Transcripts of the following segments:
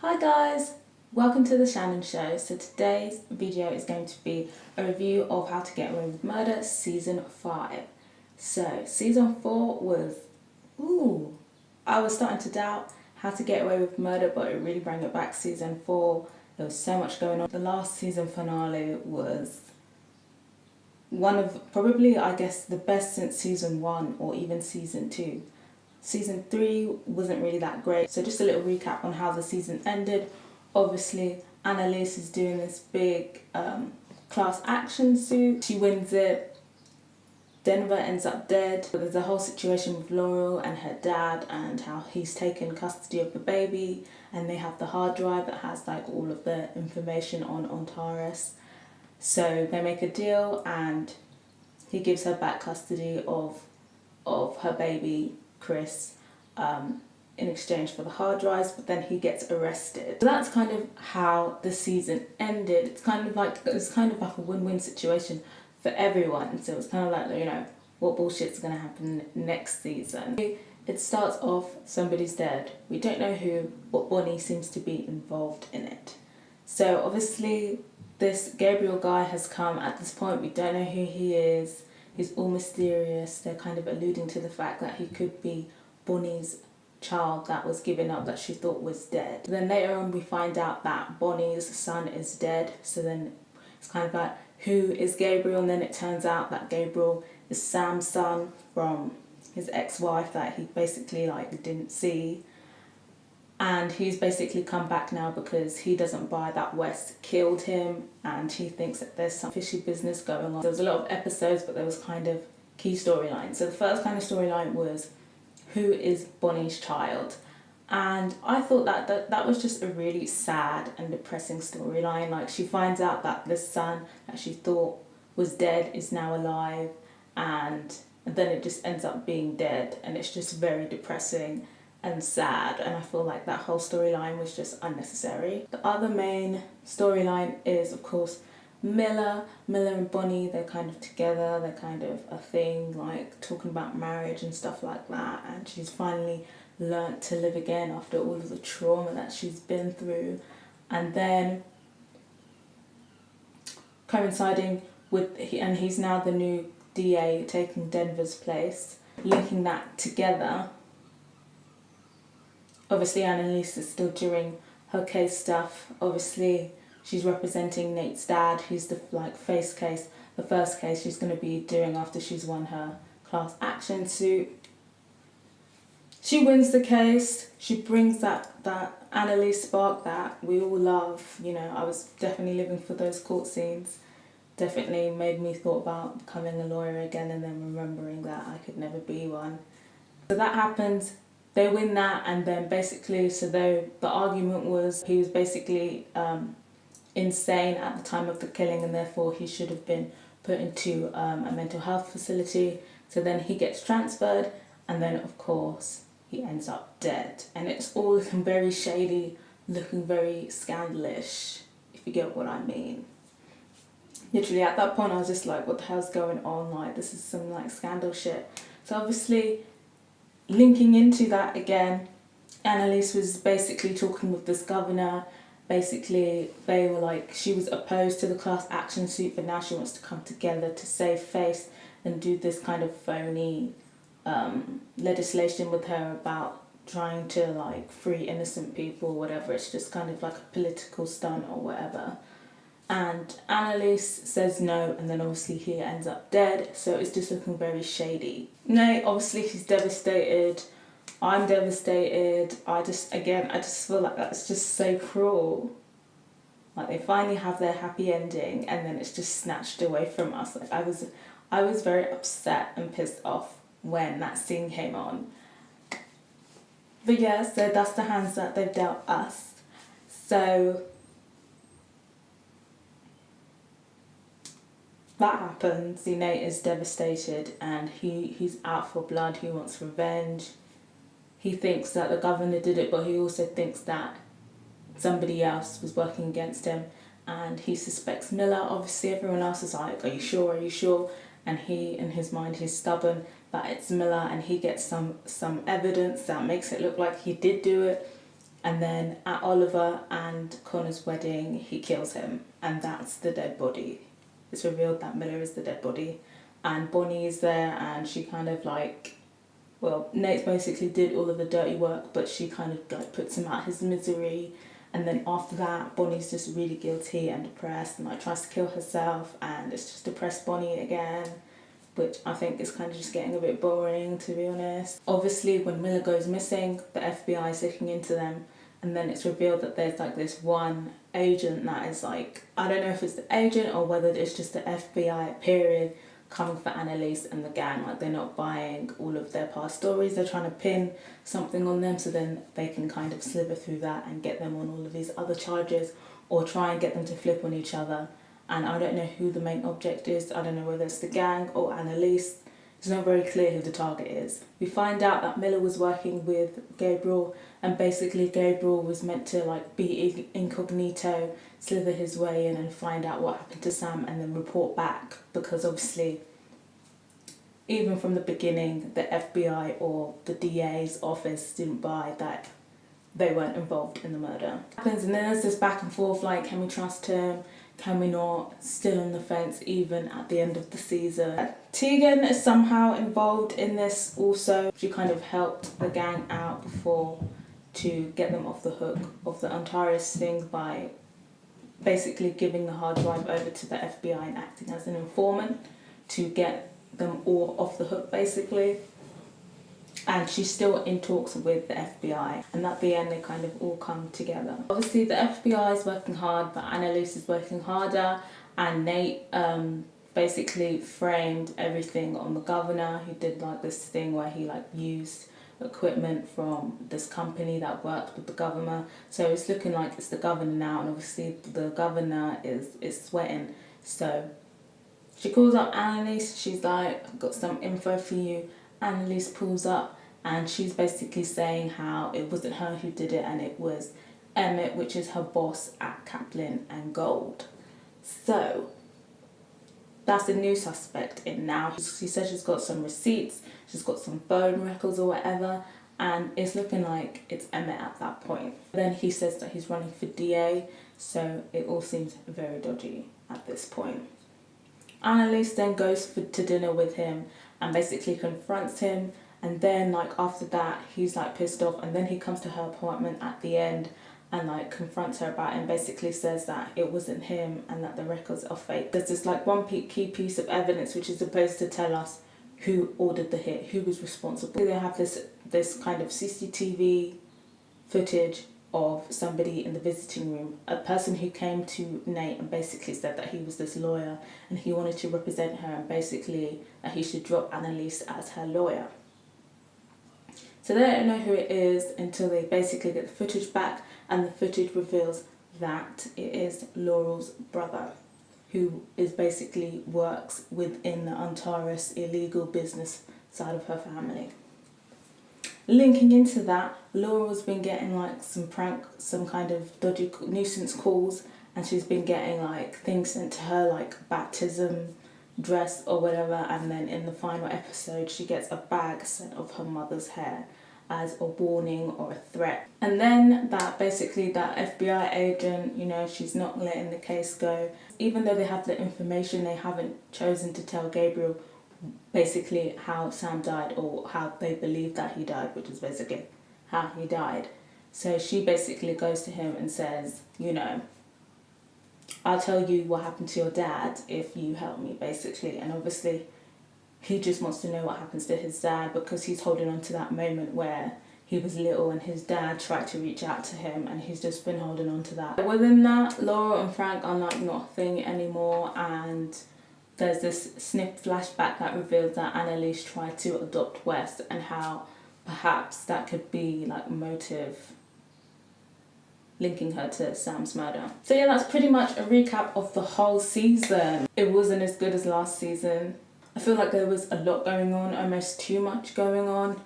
Hi guys, welcome to the Shannon Show. So today's video is going to be a review of How to Get Away with Murder Season 5. So Season 4 was, I was starting to doubt How to Get Away with Murder, but it really brought it back. Season 4, there was so much going on. The last season finale was one of probably, I guess, the best since Season 1 or even Season 2. Season 3 wasn't really that great. So just a little recap on how the season ended. Obviously, Annalise is doing this big class action suit. She wins it. Denver ends up dead. But there's a whole situation with Laurel and her dad and how he's taken custody of the baby. And they have the hard drive that has like all of the information on Taurus. So they make a deal and he gives her back custody of her baby Chris in exchange for the hard drives, but then he gets arrested. So that's kind of how the season ended. It's kind of like a win-win situation for everyone. So it's kind of like, you know, what bullshit's gonna happen next season. It starts off, somebody's dead. We don't know who, but Bonnie seems to be involved in it. So obviously this Gabriel guy has come. At this point we don't know who he is. He's all mysterious. They're kind of alluding to the fact that he could be Bonnie's child that was given up, that she thought was dead. Then later on we find out that Bonnie's son is dead. So then it's kind of like, who is Gabriel? And then it turns out that Gabriel is Sam's son from his ex-wife that he basically like didn't see. And he's basically come back now because he doesn't buy that West killed him and he thinks that there's some fishy business going on. There was a lot of episodes, but there was kind of key storylines. So the first kind of storyline was, who is Bonnie's child? And I thought that was just a really sad and depressing storyline. Like, she finds out that the son that she thought was dead is now alive, and then it just ends up being dead, and it's just very depressing and sad, and I feel like that whole storyline was just unnecessary. The other main storyline is, of course, Miller and Bonnie. They're kind of together, they're kind of a thing, like talking about marriage and stuff like that, and she's finally learnt to live again after all of the trauma that she's been through. And then coinciding with, and he's now the new DA taking Denver's place, linking that together. Obviously Annalise is still doing her case stuff. Obviously she's representing Nate's dad, who's the like face case, the first case she's going to be doing after she's won her class action suit. She wins the case. She brings that Annalise spark that we all love. You know, I was definitely living for those court scenes. Definitely made me thought about becoming a lawyer again and then remembering that I could never be one. So that happens. They win that, and then basically, so the argument was he was basically insane at the time of the killing, and therefore he should have been put into a mental health facility. So then he gets transferred, and then of course he ends up dead. And it's all looking very shady, looking very scandalish, if you get what I mean. Literally at that point I was just like, what the hell's going on? Like, this is some like scandal shit. So obviously, linking into that again, Annalise was basically talking with this governor. Basically, they were like, she was opposed to the class action suit, but now she wants to come together to save face and do this kind of phony legislation with her about trying to like free innocent people or whatever. It's just kind of like a political stunt or whatever. And Annalise says no, and then obviously he ends up dead, so it's just looking very shady. Nate, obviously he's devastated, I'm devastated. I just feel like that's just so cruel. Like, they finally have their happy ending and then it's just snatched away from us. Like, I was very upset and pissed off when that scene came on. But yeah, so that's the hands that they've dealt us. So that happens. Nate is devastated and he's out for blood. He wants revenge. He thinks that the governor did it, but he also thinks that somebody else was working against him, and he suspects Miller. Obviously everyone else is like, are you sure, are you sure? And he, in his mind, he's stubborn that it's Miller, and he gets some evidence that makes it look like he did do it. And then at Oliver and Connor's wedding, he kills him, and that's the dead body. It's revealed that Miller is the dead body, and Bonnie is there, and she kind of like, well, Nate basically did all of the dirty work, but she kind of like puts him out his misery. And then after that, Bonnie's just really guilty and depressed and like tries to kill herself, and it's just depressed Bonnie again, which I think is kind of just getting a bit boring, to be honest. Obviously, when Miller goes missing, the FBI is looking into them, and then it's revealed that there's like this one agent that is like, I don't know if it's the agent or whether it's just the FBI period coming for Annalise and the gang. Like, they're not buying all of their past stories, they're trying to pin something on them so then they can kind of slither through that and get them on all of these other charges, or try and get them to flip on each other. And I don't know who the main object is. I don't know whether it's the gang or Annalise. It's not very clear who the target is. We find out that Miller was working with Gabriel, and basically Gabriel was meant to like be incognito, slither his way in and find out what happened to Sam and then report back, because obviously even from the beginning the FBI or the DA's office didn't buy that they weren't involved in the murder. And then there's this back and forth, like, can we trust him? Can we not? Still on the fence even at the end of the season. Tegan is somehow involved in this also. She kind of helped the gang out before to get them off the hook of the Antares thing by basically giving the hard drive over to the FBI and acting as an informant to get them all off the hook basically. And she's still in talks with the FBI, and at the end they kind of all come together. Obviously the FBI is working hard, but Annalise is working harder, and Nate basically framed everything on the governor, who did like this thing where he like used equipment from this company that worked with the governor. So it's looking like it's the governor now, and obviously the governor is sweating. So she calls up Annalise, she's like, I've got some info for you. Annalise pulls up and she's basically saying how it wasn't her who did it, and it was Emmett, which is her boss at Kaplan and Gold. So that's a new suspect in now. She says she's got some receipts, she's got some phone records or whatever, and it's looking like it's Emmett at that point. Then he says that he's running for DA, so it all seems very dodgy at this point. Annalise then goes to dinner with him and basically confronts him, and then like after that he's like pissed off, and then he comes to her apartment at the end and like confronts her about it and basically says that it wasn't him and that the records are fake. There's this like one key piece of evidence which is supposed to tell us who ordered the hit, who was responsible. They have this kind of CCTV footage of somebody in the visiting room, a person who came to Nate and basically said that he was this lawyer and he wanted to represent her, and basically that he should drop Annalise as her lawyer. So they don't know who it is until they basically get the footage back, and the footage reveals that it is Laurel's brother, who is basically works within the Antares illegal business side of her family. Linking into that, Laurel's been getting like some kind of dodgy nuisance calls, and she's been getting like things sent to her like baptism dress or whatever, and then in the final episode she gets a bag sent of her mother's hair as a warning or a threat. And then that FBI agent, you know, she's not letting the case go. Even though they have the information, they haven't chosen to tell Gabriel basically how Sam died, or how they believe that he died, which is basically how he died. So she basically goes to him and says, you know, I'll tell you what happened to your dad if you help me, basically. And obviously he just wants to know what happens to his dad, because he's holding on to that moment where he was little and his dad tried to reach out to him, and he's just been holding on to that. Within that, Laura and Frank are like not a thing anymore, and there's this snip flashback that reveals that Annalise tried to adopt Wes, and how perhaps that could be like motive linking her to Sam's murder. So yeah, that's pretty much a recap of the whole season. It wasn't as good as last season. I feel like there was a lot going on, almost too much going on,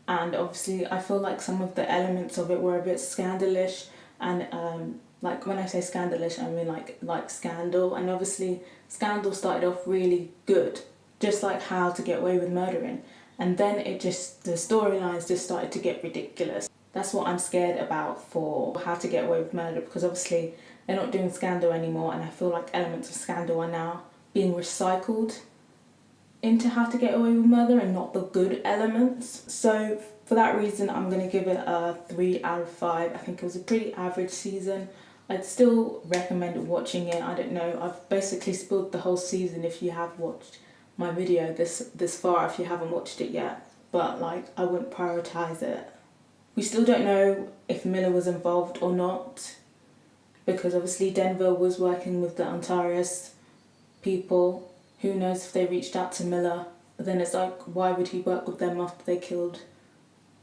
and obviously I feel like some of the elements of it were a bit scandalous, and like when I say scandalous I mean like Scandal, and obviously Scandal started off really good, just like How to Get Away with Murdering, and then the storylines just started to get ridiculous. That's what I'm scared about for How to Get Away with Murder, because obviously they're not doing Scandal anymore, and I feel like elements of Scandal are now being recycled into How to Get Away with Murder and not the good elements. So for that reason, I'm going to give it a 3 out of 5. I think it was a pretty average season. I'd still recommend watching it. I don't know, I've basically spoiled the whole season if you have watched my video this far, if you haven't watched it yet. But like, I wouldn't prioritize it. We still don't know if Miller was involved or not, because obviously Denver was working with the Antares people. Who knows if they reached out to Miller? But then it's like, why would he work with them after they killed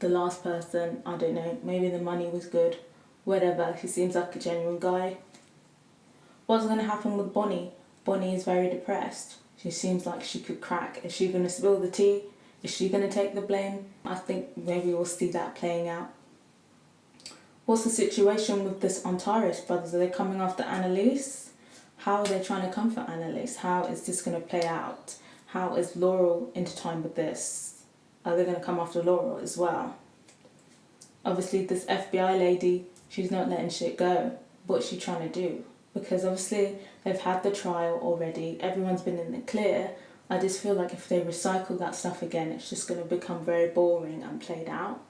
the last person? I don't know. Maybe the money was good. Whatever. He seems like a genuine guy. What's going to happen with Bonnie? Bonnie is very depressed. She seems like she could crack. Is she going to spill the tea? Is she going to take the blame? I think maybe we'll see that playing out. What's the situation with this Antares brothers? Are they coming after Annalise? How are they trying to come for Annalise? How is this going to play out? How is Laurel intertwined with this? Are they going to come after Laurel as well? Obviously, this FBI lady, she's not letting shit go. What's she trying to do? Because obviously, they've had the trial already. Everyone's been in the clear. I just feel like if they recycle that stuff again, it's just going to become very boring and played out.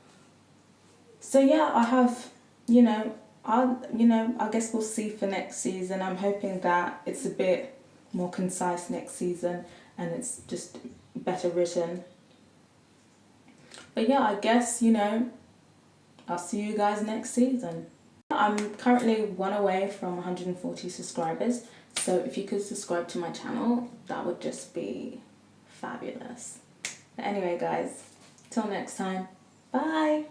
So yeah, I have, I guess we'll see for next season. I'm hoping that it's a bit more concise next season and it's just better written. But yeah, I guess, I'll see you guys next season. I'm currently 1 away from 140 subscribers. So if you could subscribe to my channel, that would just be fabulous. But anyway, guys, till next time, bye.